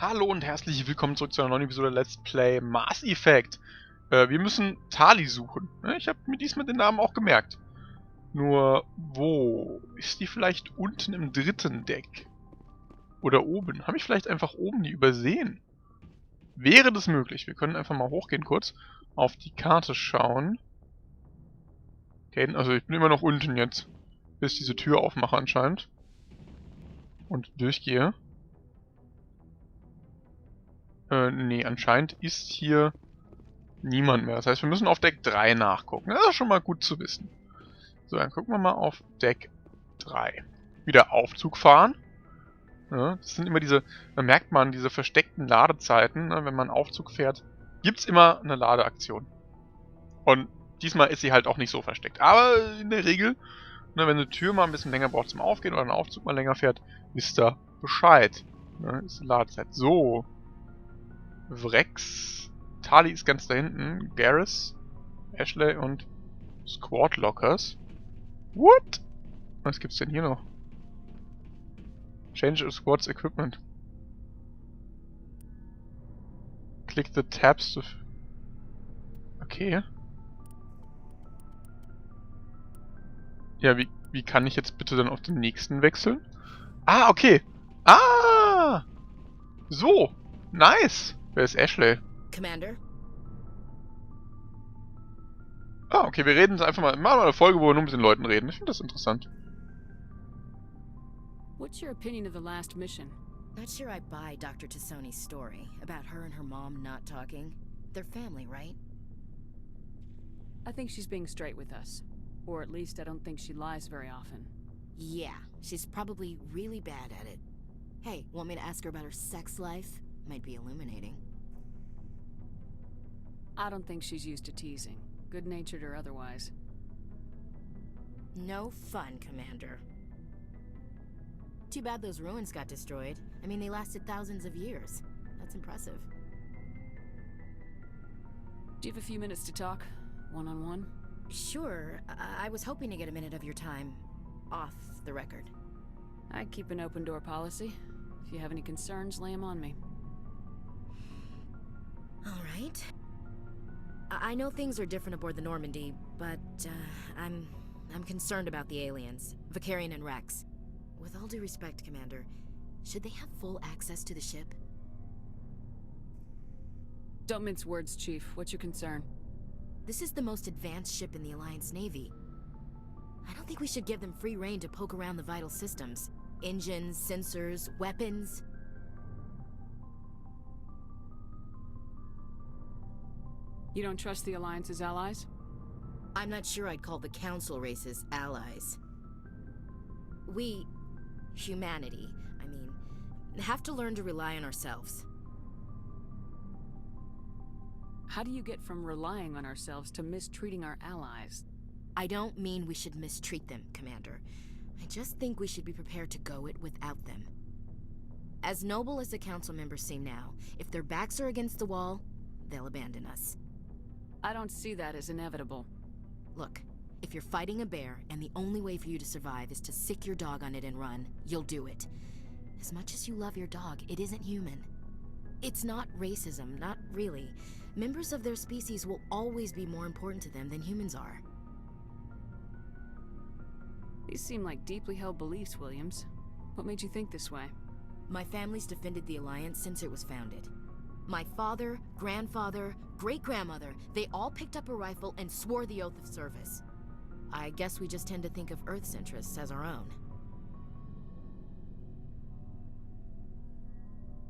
Hallo und herzlich willkommen zurück zu einer neuen Episode Let's Play Mass Effect. Wir müssen Tali suchen. Ich habe mir diesmal den Namen auch gemerkt. Nur, wo? Ist die vielleicht unten im dritten Deck? Oder oben? Habe ich vielleicht einfach oben die übersehen? Wäre das möglich? Wir können einfach mal hochgehen kurz, auf die Karte schauen. Okay, also ich bin immer noch unten jetzt, bis ich diese Tür aufmache anscheinend. Und durchgehe. Nee, anscheinend ist hier niemand mehr. Das heißt, wir müssen auf Deck 3 nachgucken. Das ist schon mal gut zu wissen. So, dann gucken wir mal auf Deck 3. Wieder Aufzug fahren. Ja, das sind immer diese, da merkt man diese versteckten Ladezeiten. Ne? Wenn man Aufzug fährt, gibt es immer eine Ladeaktion. Und diesmal ist sie halt auch nicht so versteckt. Aber in der Regel, ne, wenn eine Tür mal ein bisschen länger braucht zum Aufgehen oder ein Aufzug mal länger fährt, wisst ihr Bescheid. Ne? Ist die Ladezeit. So. Vrex. Tali ist ganz da hinten. Garrus, Ashley und Squadlockers. What? Was gibt's denn hier noch? Change a Squad's Equipment. Click the tabs to... Okay. Ja, wie kann ich jetzt bitte dann auf den nächsten wechseln? Ah, okay. Ah! So. Nice. Wer ist Ashley? Commander? Ah, okay, wir reden einfach mal. Machen wir eine Folge, wo wir nur mit den Leuten reden. Ich finde das interessant. What's your opinion of the last mission? Not sure I buy Dr. Tassoni's story about her and her mom not talking. They're family, right? I think she's being straight with us. Or at least I don't think she lies very often. Yeah, she's probably really bad at it. Hey, want me to ask her about her sex life? Might be illuminating. I don't think she's used to teasing, good-natured or otherwise. No fun, Commander. Too bad those ruins got destroyed. I mean, they lasted thousands of years. That's impressive. Do you have a few minutes to talk? One-on-one? Sure. I was hoping to get a minute of your time. Off the record. I keep an open-door policy. If you have any concerns, lay them on me. All right. I know things are different aboard the Normandy, but I'm concerned about the aliens, Vicarian and Rex. With all due respect, Commander, should they have full access to the ship? Don't mince words, Chief. What's your concern? This is the most advanced ship in the Alliance Navy. I don't think we should give them free rein to poke around the vital systems. Engines, sensors, weapons. You don't trust the Alliance's allies? I'm not sure I'd call the Council races allies. We, humanity, I mean, have to learn to rely on ourselves. How do you get from relying on ourselves to mistreating our allies? I don't mean we should mistreat them, Commander. I just think we should be prepared to go it without them. As noble as the Council members seem now, if their backs are against the wall, they'll abandon us. I don't see that as inevitable. Look, if you're fighting a bear and the only way for you to survive is to sick your dog on it and run, you'll do it. As much as you love your dog, it isn't human. It's not racism, not really. Members of their species will always be more important to them than humans are. These seem like deeply held beliefs, Williams. What made you think this way? My family's defended the Alliance since it was founded. My father, grandfather, great-grandmother, they all picked up a rifle and swore the oath of service. I guess we just tend to think of Earth's interests as our own.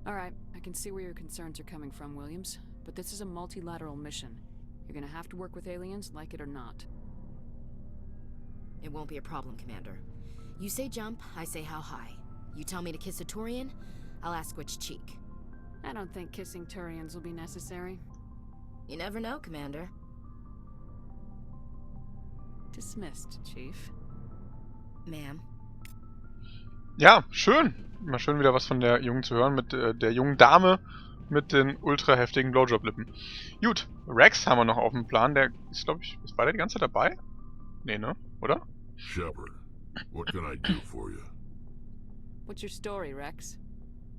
All right, I can see where your concerns are coming from, Williams. But this is a multilateral mission. You're gonna have to work with aliens, like it or not. It won't be a problem, Commander. You say jump, I say how high. You tell me to kiss a Turian, I'll ask which cheek. I don't think kissing Turians will be necessary. You never know, Commander. Dismissed, Chief. Ma'am. Ja, schön. Mal schön wieder was von der Jungen zu hören, mit der jungen Dame mit den ultra heftigen Blowjob-Lippen. Gut, Rex haben wir noch auf dem Plan. Der ist, glaube ich, war der die ganze Zeit dabei? Nee, ne? Oder? Shepard, what can I do for you? What's your story, Rex?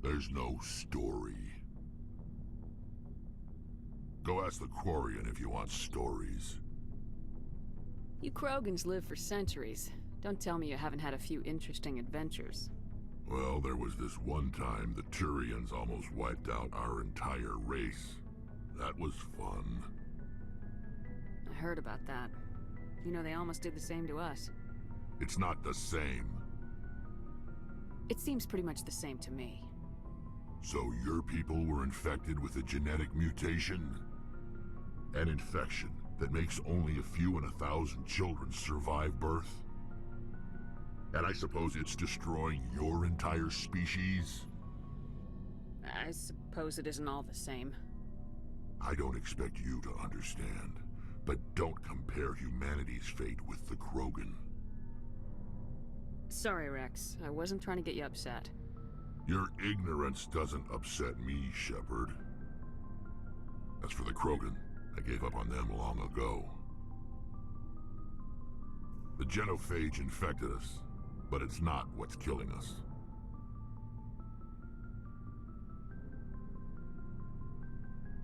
There's no story. Go ask the Quarian if you want stories. You Krogans live for centuries. Don't tell me you haven't had a few interesting adventures. Well, there was this one time the Turians almost wiped out our entire race. That was fun. I heard about that. You know, they almost did the same to us. It's not the same. It seems pretty much the same to me. So your people were infected with a genetic mutation? An infection that makes only a few in 1,000 children survive birth? And I suppose it's destroying your entire species? I suppose it isn't all the same. I don't expect you to understand, but don't compare humanity's fate with the Krogan. Sorry, Rex. I wasn't trying to get you upset. Your ignorance doesn't upset me, Shepard. As for the Krogan, I gave up on them long ago. The genophage infected us, but it's not what's killing us.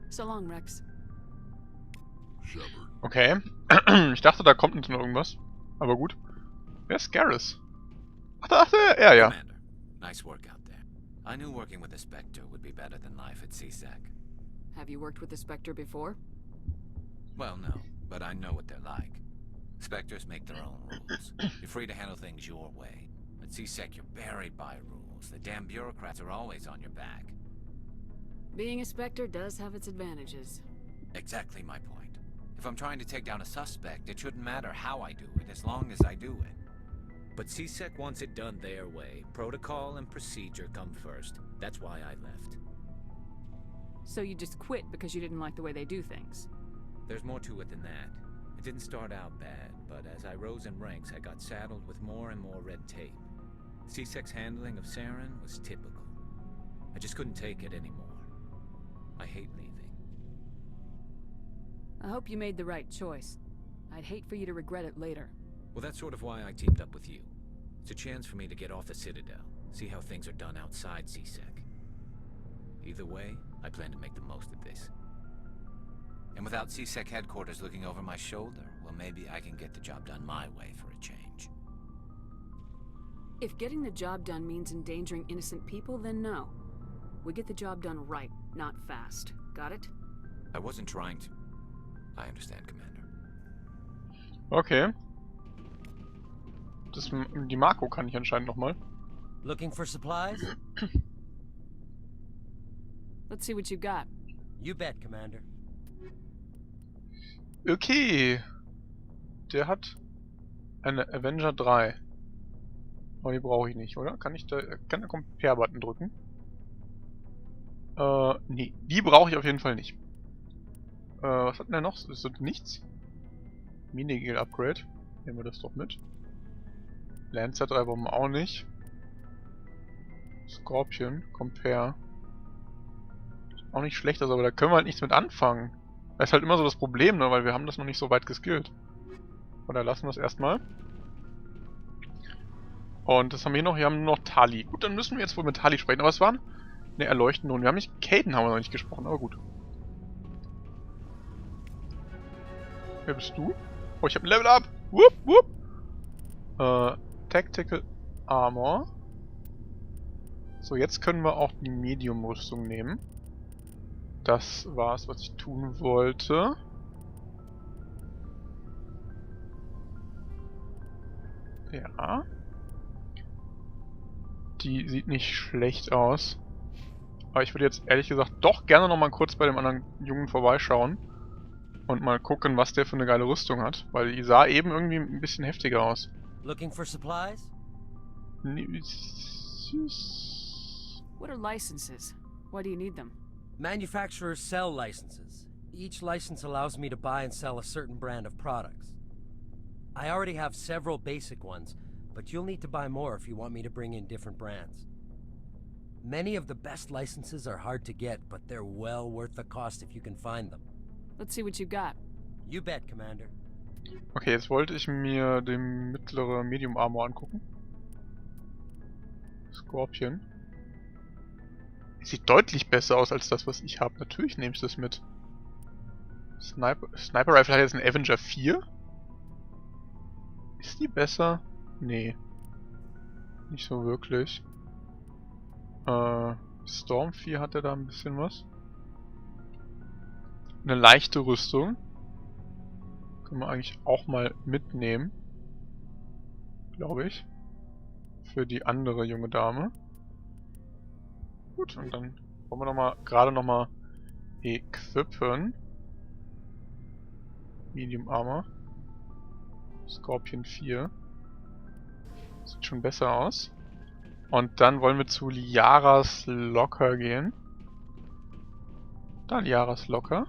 So long, Rex. Shepard. Okay. Ich dachte, da kommt noch irgendwas. Aber gut. Wer ist Garrus? Ach, er, ja. Commander, nice work out there. I knew working with the Spectre would be better than life at CSEC. Have you worked with the Spectre before? Well, no, but I know what they're like. Spectres make their own rules. You're free to handle things your way. At CSEC, you're buried by rules. The damn bureaucrats are always on your back. Being a Spectre does have its advantages. Exactly my point. If I'm trying to take down a suspect, it shouldn't matter how I do it, as long as I do it. But CSEC wants it done their way. Protocol and procedure come first. That's why I left. So you just quit because you didn't like the way they do things? There's more to it than that. It didn't start out bad, but as I rose in ranks, I got saddled with more and more red tape. CSEC's handling of Saren was typical. I just couldn't take it anymore. I hate leaving. I hope you made the right choice. I'd hate for you to regret it later. Well, that's sort of why I teamed up with you. It's a chance for me to get off the Citadel, see how things are done outside CSEC. Either way, I plan to make the most of this. And without CSEC headquarters looking over my shoulder, well, maybe I can get the job done my way for a change. If getting the job done means endangering innocent people, then no. We get the job done right, not fast. Got it? I wasn't trying to... I understand, Commander. Okay. Die Marco kann ich anscheinend nochmal. Looking for supplies? Let's see what you got. You bet, Commander. Okay. Der hat eine Avenger 3. Aber die brauche ich nicht, oder? Kann der Compare-Button drücken? Nee. Die brauche ich auf jeden Fall nicht. Was hat denn der noch? Ist das nichts? Minigel-Upgrade. Nehmen wir das doch mit. Lancer 3 brauchen wir auch nicht. Scorpion, Compare. Auch nicht schlecht, aber da können wir halt nichts mit anfangen. Das ist halt immer so das Problem, ne? Weil wir haben das noch nicht so weit geskillt. Oder lassen wir es erstmal. Und das haben wir hier noch. Wir haben nur noch Tali. Gut, dann müssen wir jetzt wohl mit Tali sprechen. Aber es waren eine erleuchtende und wir haben nicht... Caden haben wir noch nicht gesprochen, aber gut. Wer bist du? Oh, ich habe ein Level Up. Whoop, whoop. Tactical Armor. So, jetzt können wir auch die Medium-Rüstung nehmen. Das war's, was ich tun wollte. Ja. Die sieht nicht schlecht aus. Aber ich würde jetzt ehrlich gesagt doch gerne noch mal kurz bei dem anderen Jungen vorbeischauen. Und mal gucken, was der für eine geile Rüstung hat. Weil die sah eben irgendwie ein bisschen heftiger aus. Looking for supplies? What are licenses? Why do you need them? Manufacturers sell licenses. Each license allows me to buy and sell a certain brand of products. I already have several basic ones, but you'll need to buy more if you want me to bring in different brands. Many of the best licenses are hard to get, but they're well worth the cost if you can find them. Let's see what you got. You bet, Commander. Okay, jetzt wollte ich mir den mittlere Medium Armor angucken. Scorpion. Sieht deutlich besser aus als das, was ich habe. Natürlich nehme ich das mit. Sniper Rifle hat jetzt einen Avenger 4. Ist die besser? Nee. Nicht so wirklich. Storm 4 hat er da ein bisschen was. Eine leichte Rüstung. Können wir eigentlich auch mal mitnehmen. Glaube ich. Für die andere junge Dame. Gut, und dann wollen wir gerade nochmal equippen. Medium Armor. Scorpion 4. Sieht schon besser aus. Und dann wollen wir zu Liaras Locker gehen. Da Liaras Locker.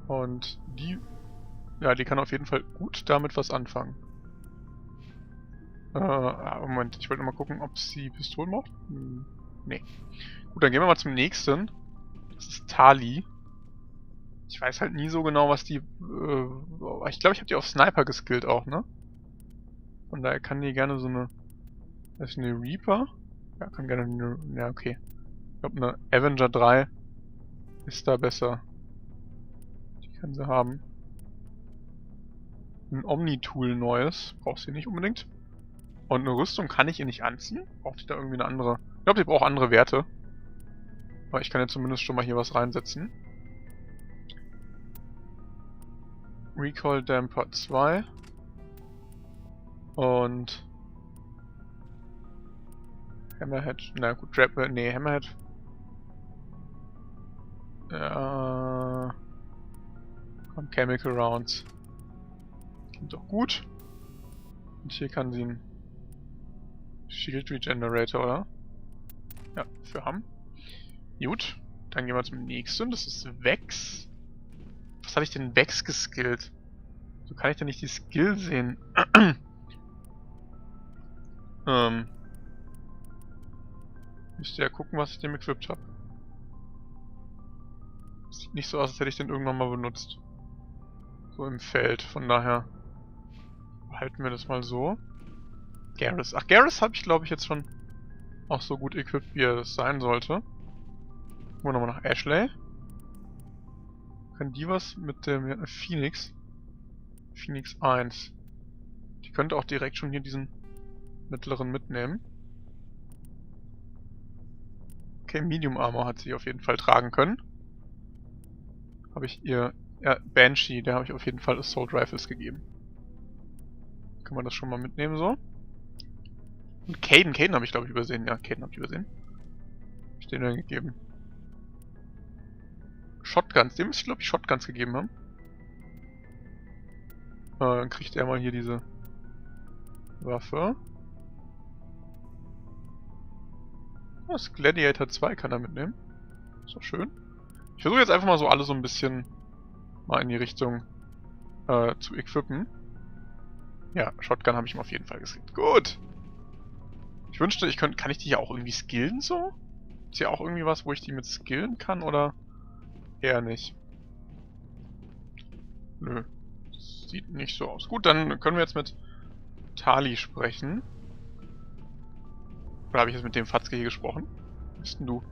Und die... Ja, die kann auf jeden Fall gut damit was anfangen. Moment, ich wollte mal gucken, ob sie Pistolen braucht. Nee. Gut, dann gehen wir mal zum nächsten. Das ist Tali. Ich weiß halt nie so genau, was die... ich glaube, ich habe die auf Sniper geskillt auch, ne? Von daher kann die gerne so eine... Das ist eine Reaper? Ja, kann gerne eine... Ja, okay. Ich glaube, eine Avenger 3 ist da besser. Die kann sie haben. Ein Omni-Tool neues. Braucht sie nicht unbedingt. Und eine Rüstung kann ich ihr nicht anziehen? Braucht die da irgendwie eine andere... Ich glaube, die braucht andere Werte. Aber ich kann ja zumindest schon mal hier was reinsetzen. Recoil Damper 2. Und... Hammerhead. Na gut, nee, Hammerhead. Komm, Chemical Rounds. Klingt doch gut. Und hier kann sie einen Shield Regenerator, oder? Ja, für haben. Gut, dann gehen wir zum nächsten. Das ist Vex. Was habe ich denn Vex geskillt? So kann ich denn nicht die Skill sehen. Müsste ja gucken, was ich dem equipped habe. Sieht nicht so aus, als hätte ich den irgendwann mal benutzt. So im Feld, von daher halten wir das mal so. Garrus. Ach, Garrus habe ich, glaube ich, jetzt schon auch so gut equipped, wie er das sein sollte. Gucken wir nochmal nach Ashley. Kann die was mit dem Phoenix? Phoenix 1. Die könnte auch direkt schon hier diesen mittleren mitnehmen. Okay, Medium Armor hat sie auf jeden Fall tragen können. Habe ich ihr... Ja, Banshee, der habe ich auf jeden Fall Assault Rifles gegeben. Kann man das schon mal mitnehmen so. Und Caden habe ich glaube ich übersehen. Ja, Caden habe ich übersehen. Hab ich den dann gegeben. Shotguns, dem muss ich glaube ich Shotguns gegeben haben. Dann kriegt er mal hier diese Waffe. Das Gladiator 2 kann er mitnehmen. Ist doch schön. Ich versuche jetzt einfach mal so alle so ein bisschen mal in die Richtung zu equippen. Ja, Shotgun habe ich ihm auf jeden Fall geskillt. Gut! Ich wünschte, kann ich die hier auch irgendwie skillen so? Ist hier auch irgendwie was, wo ich die mit skillen kann, oder eher nicht? Nö. Sieht nicht so aus. Gut, dann können wir jetzt mit Tali sprechen. Oder habe ich jetzt mit dem Fatzke hier gesprochen? Was bist denn du?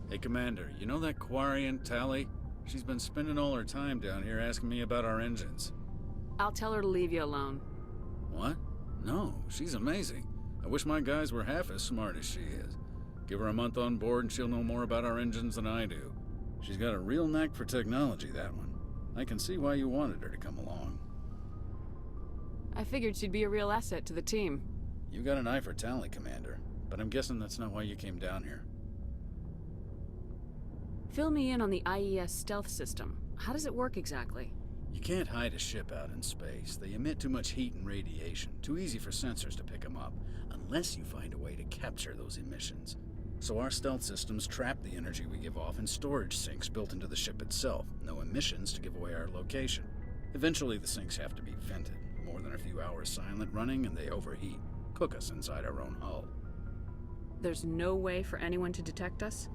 Hey, Commander, you know that Quarian, Tali? She's been spending all her time down here asking me about our engines. I'll tell her to leave you alone. What? No, she's amazing. I wish my guys were half as smart as she is. Give her a month on board and she'll know more about our engines than I do. She's got a real knack for technology, that one. I can see why you wanted her to come along. I figured she'd be a real asset to the team. You got an eye for talent, Commander, but I'm guessing that's not why you came down here. Fill me in on the IES stealth system. How does it work exactly? You can't hide a ship out in space. They emit too much heat and radiation. Too easy for sensors to pick them up, unless you find a way to capture those emissions. So our stealth systems trap the energy we give off in storage sinks built into the ship itself. No emissions to give away our location. Eventually the sinks have to be vented. More than a few hours silent running and they overheat. Cook us inside our own hull. There's no way for anyone to detect us?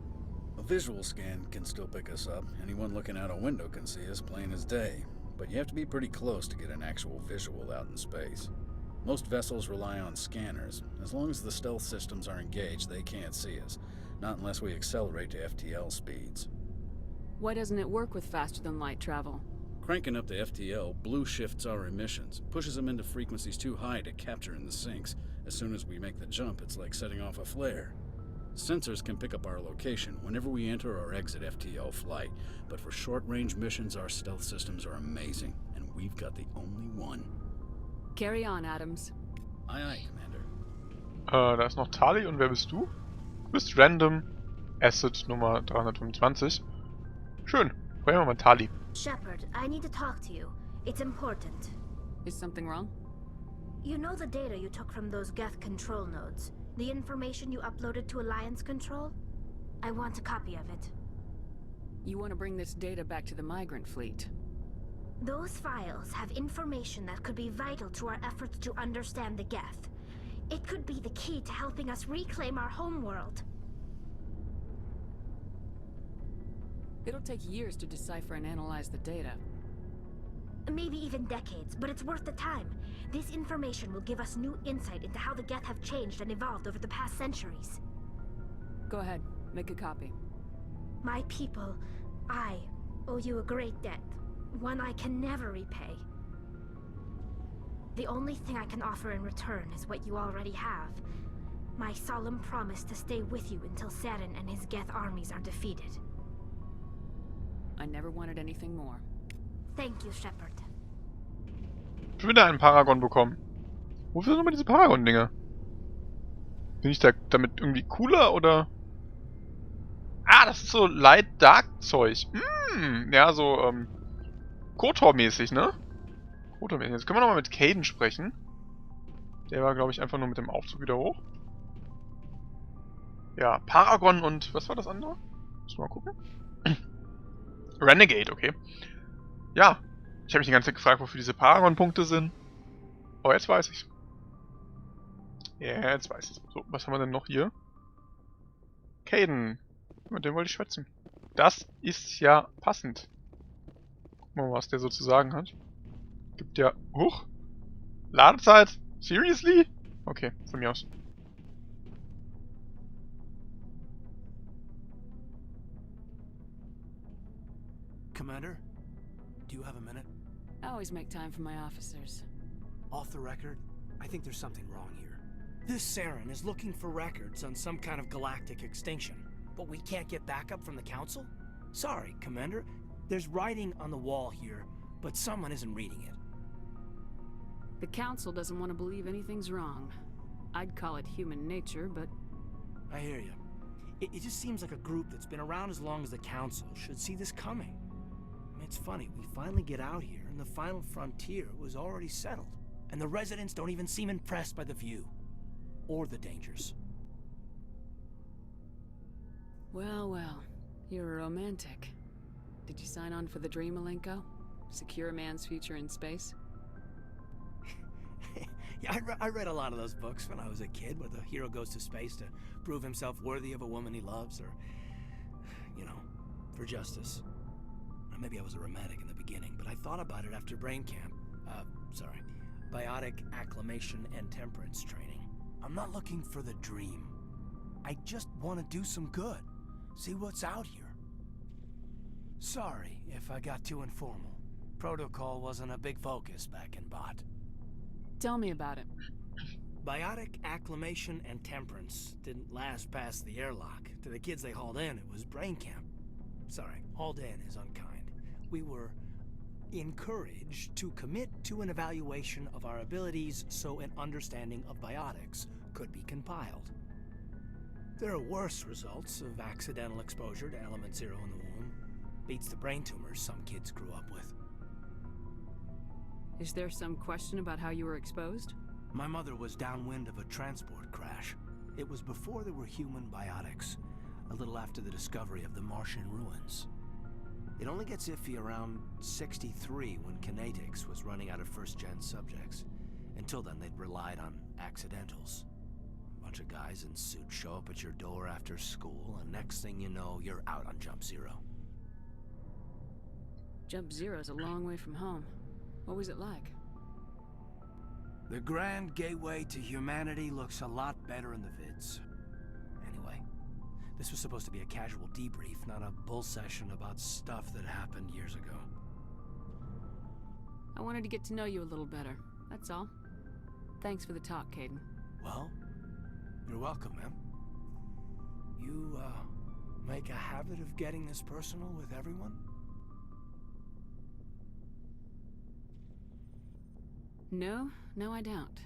A visual scan can still pick us up. Anyone looking out a window can see us plain as day. But you have to be pretty close to get an actual visual out in space. Most vessels rely on scanners. As long as the stealth systems are engaged, they can't see us. Not unless we accelerate to FTL speeds. Why doesn't it work with faster-than-light travel? Cranking up the FTL blue shifts our emissions, pushes them into frequencies too high to capture in the sinks. As soon as we make the jump, it's like setting off a flare. Sensors can pick up our location whenever we enter or exit FTL flight, but for short-range missions, our stealth systems are amazing, and we've got the only one. Carry on, Adams. Aye, aye, Commander. Da ist noch Tali und wer bist du? Du bist Random Asset Nummer 325. Schön. Fragen wir mal Tali. Shepard, I need to talk to you. It's important. Is something wrong? You know the data you took from those Geth control nodes? The information you uploaded to Alliance Control? I want a copy of it. You want to bring this data back to the migrant fleet? Those files have information that could be vital to our efforts to understand the Geth. It could be the key to helping us reclaim our homeworld. It'll take years to decipher and analyze the data. Maybe even decades, but it's worth the time. This information will give us new insight into how the Geth have changed and evolved over the past centuries. Go ahead, make a copy. My people, I owe you a great debt. One I can never repay. The only thing I can offer in return is what you already have. My solemn promise to stay with you until Saren and his Geth armies are defeated. I never wanted anything more. Thank you, Shepard. Schon wieder einen Paragon bekommen. Wofür sind nochmal diese Paragon-Dinger? Bin ich da damit irgendwie cooler oder? Ah, das ist so Light-Dark-Zeug. Ja, so, KOTOR-mäßig, ne? KOTOR-mäßig. Jetzt können wir nochmal mit Kaidan sprechen. Der war, glaube ich, einfach nur mit dem Aufzug wieder hoch. Ja, Paragon und... Was war das andere? Muss mal gucken. Renegade, okay. Ja, ich habe mich die ganze Zeit gefragt, wofür diese Paragon-Punkte sind. Oh, jetzt weiß ich's. Ja, jetzt weiß ich's. So, was haben wir denn noch hier? Kaidan. Mit dem wollte ich schwätzen. Das ist ja passend. Gucken wir mal, was der so zu sagen hat. Gibt ja... Huch! Ladezeit? Seriously? Okay, von mir aus. Commander, do you have a minute? I always make time for my officers. Off the record, I think there's something wrong here. This Saren is looking for records on some kind of galactic extinction, but we can't get backup from the Council? Sorry, Commander. There's writing on the wall here, but someone isn't reading it. The Council doesn't want to believe anything's wrong. I'd call it human nature, but... I hear you. It just seems like a group that's been around as long as the Council should see this coming. It's funny, we finally get out here, and the final frontier was already settled. And the residents don't even seem impressed by the view. Or the dangers. Well, well. You're a romantic. Did you sign on for the dream, Malenko? Secure a man's future in space? Yeah, I read a lot of those books when I was a kid, where the hero goes to space to prove himself worthy of a woman he loves, or... you know, for justice. Maybe I was a romantic in the beginning, but I thought about it after brain camp. Biotic acclimation and temperance training. I'm not looking for the dream. I just want to do some good. See what's out here. Sorry if I got too informal. Protocol wasn't a big focus back in Bot. Tell me about it. Biotic acclimation and temperance didn't last past the airlock. To the kids they hauled in, it was brain camp. Sorry, hauled in is unkind. We were encouraged to commit to an evaluation of our abilities so an understanding of biotics could be compiled. There are worse results of accidental exposure to element 0 in the womb. Beats the brain tumors some kids grew up with. Is there some question about how you were exposed? My mother was downwind of a transport crash. It was before there were human biotics, a little after the discovery of the Martian ruins. It only gets iffy around 63 when kinetics was running out of first-gen subjects. Until then, they'd relied on accidentals. A bunch of guys in suits show up at your door after school, and next thing you know, you're out on Jump Zero. Jump Zero's a long way from home. What was it like? The grand gateway to humanity looks a lot better in the vids. Anyway, This was supposed to be a casual debrief, not a bull session about stuff that happened years ago. I wanted to get to know you a little better, that's all. Thanks for the talk, Caden. Well, you're welcome, ma'am. You, make a habit of getting this personal with everyone? No, I don't.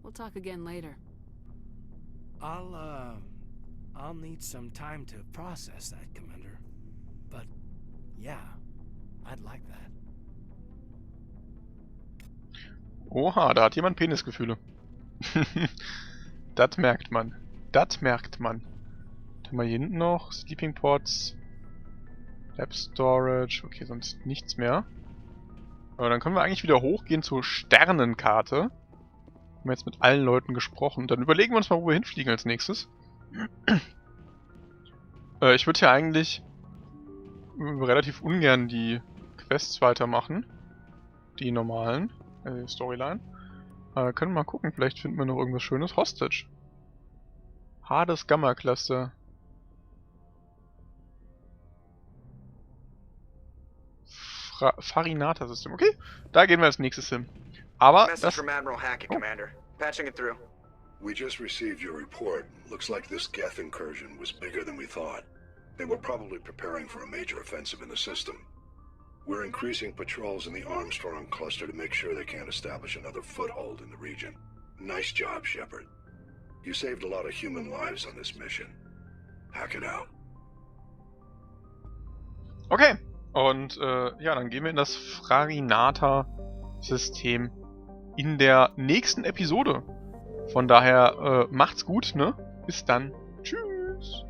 We'll talk again later. I'll need some time to process that, Commander. But, yeah, I'd like that. Oha, da hat jemand Penisgefühle. Das merkt man. Das merkt man. Dann haben wir hier hinten noch Sleeping Pods. Lab Storage. Okay, sonst nichts mehr. Aber dann können wir eigentlich wieder hochgehen zur Sternenkarte. Haben wir jetzt mit allen Leuten gesprochen. Dann überlegen wir uns mal, wo wir hinfliegen als nächstes. Ich würde hier eigentlich relativ ungern die Quests weitermachen. Die normalen. Storyline. Können wir mal gucken, vielleicht finden wir noch irgendwas Schönes. Hostage. Hades Gamma Cluster. Farinata System. Okay, da gehen wir als nächstes hin. Aber Message from Admiral Hackett, Commander. Patching it through. We just received your report. Looks like this Geth incursion was bigger than we thought. They were probably preparing for a major offensive in the system. We're increasing patrols in the Armstrong cluster to make sure they can't establish another foothold in the region. Nice job, Shepard. You saved a lot of human lives on this mission. Hack it out. Okay. Und ja, dann gehen wir in das Farinata-System in der nächsten Episode. Von daher macht's gut, ne? Bis dann. Tschüss.